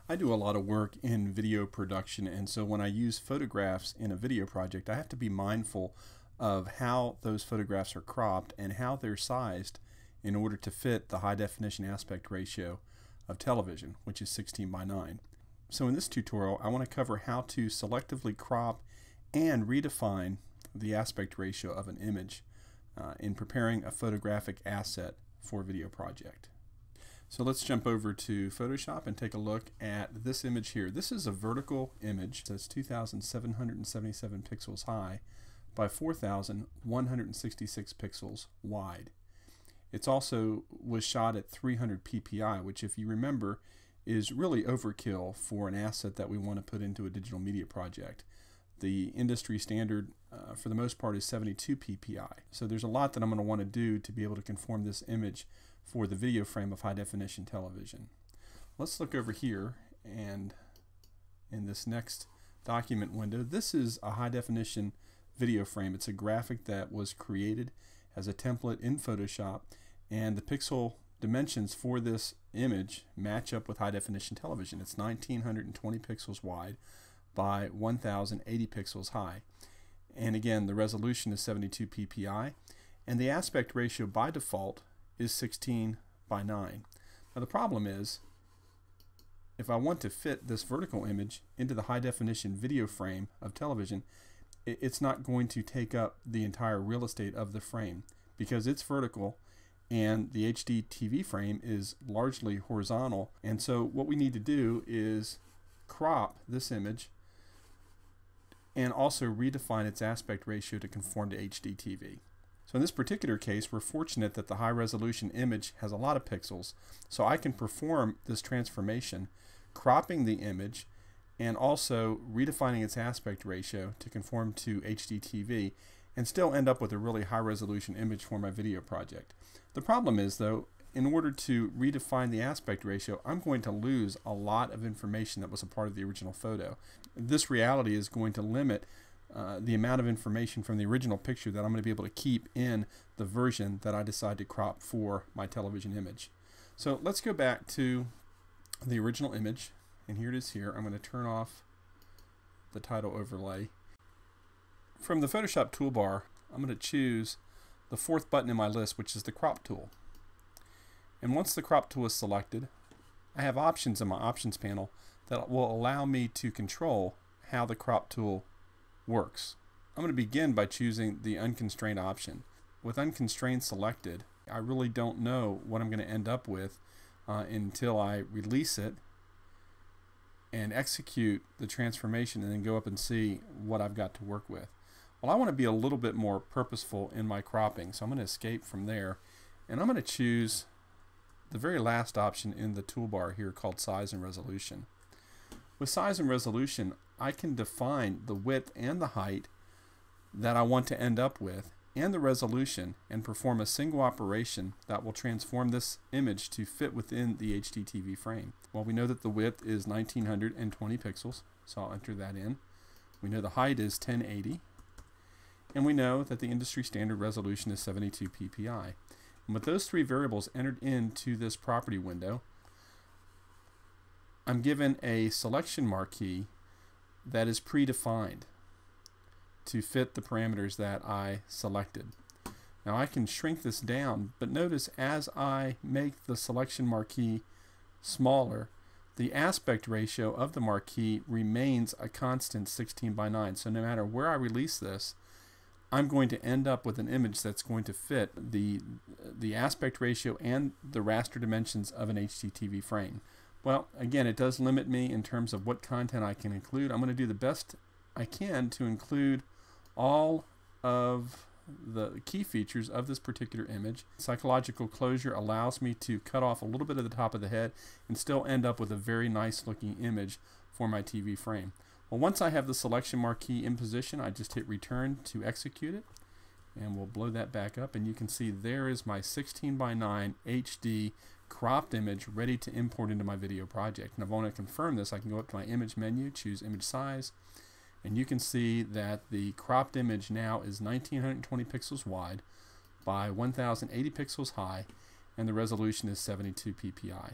I do a lot of work in video production, and so when I use photographs in a video project, I have to be mindful of how those photographs are cropped and how they're sized in order to fit the high definition aspect ratio of television, which is 16:9. So in this tutorial, I want to cover how to selectively crop and redefine the aspect ratio of an image in preparing a photographic asset for a video project. So let's jump over to Photoshop and take a look at this image here. This is a vertical image that's 2,777 pixels high by 4,166 pixels wide. It's also was shot at 300 ppi, which, if you remember, is really overkill for an asset that we want to put into a digital media project. The industry standard for the most part is 72 ppi. So there's a lot that I'm going to want to do to be able to conform this image for the video frame of high definition television. Let's look over here, and in this next document window, this is a high definition video frame. It's a graphic that was created as a template in Photoshop, and the pixel dimensions for this image match up with high definition television. It's 1920 pixels wide by 1080 pixels high, and again the resolution is 72 ppi, and the aspect ratio by default is 16:9. Now the problem is, if I want to fit this vertical image into the high definition video frame of television, it's not going to take up the entire real estate of the frame because it's vertical and the HD TV frame is largely horizontal. And so what we need to do is crop this image and also redefine its aspect ratio to conform to HD TV. So in this particular case, we're fortunate that the high resolution image has a lot of pixels, so I can perform this transformation, cropping the image and also redefining its aspect ratio to conform to HD TV, and still end up with a really high resolution image for my video project. The problem is, though, in order to redefine the aspect ratio, I'm going to lose a lot of information that was a part of the original photo. This reality is going to limit the amount of information from the original picture that I'm going to be able to keep in the version that I decide to crop for my television image. So let's go back to the original image, and here it is here. I'm going to turn off the title overlay. From the Photoshop toolbar, I'm going to choose the fourth button in my list, which is the crop tool. And once the crop tool is selected, I have options in my options panel that will allow me to control how the crop tool works. I'm going to begin by choosing the unconstrained option. With unconstrained selected, I really don't know what I'm going to end up with until I release it and execute the transformation and then go up and see what I've got to work with. Well, I want to be a little bit more purposeful in my cropping, so I'm going to escape from there, and I'm going to choose the very last option in the toolbar here called size and resolution. With size and resolution, I can define the width and the height that I want to end up with and the resolution, and perform a single operation that will transform this image to fit within the HD TV frame. Well, we know that the width is 1920 pixels, so I'll enter that in. We know the height is 1080, and we know that the industry standard resolution is 72 ppi. And with those three variables entered into this property window, I'm given a selection marquee that is predefined to fit the parameters that I selected. Now I can shrink this down, but notice as I make the selection marquee smaller, the aspect ratio of the marquee remains a constant 16:9. So no matter where I release this, I'm going to end up with an image that's going to fit the aspect ratio and the raster dimensions of an HDTV frame. Well, again, it does limit me in terms of what content I can include. I'm going to do the best I can to include all of the key features of this particular image. Psychological closure allows me to cut off a little bit of the top of the head and still end up with a very nice looking image for my TV frame. Well, once I have the selection marquee in position, I just hit return to execute it, and we'll blow that back up, and you can see there is my 16:9 HD cropped image ready to import into my video project. And if I want to confirm this, I can go up to my image menu, choose image size, and you can see that the cropped image now is 1920 pixels wide by 1080 pixels high, and the resolution is 72 ppi.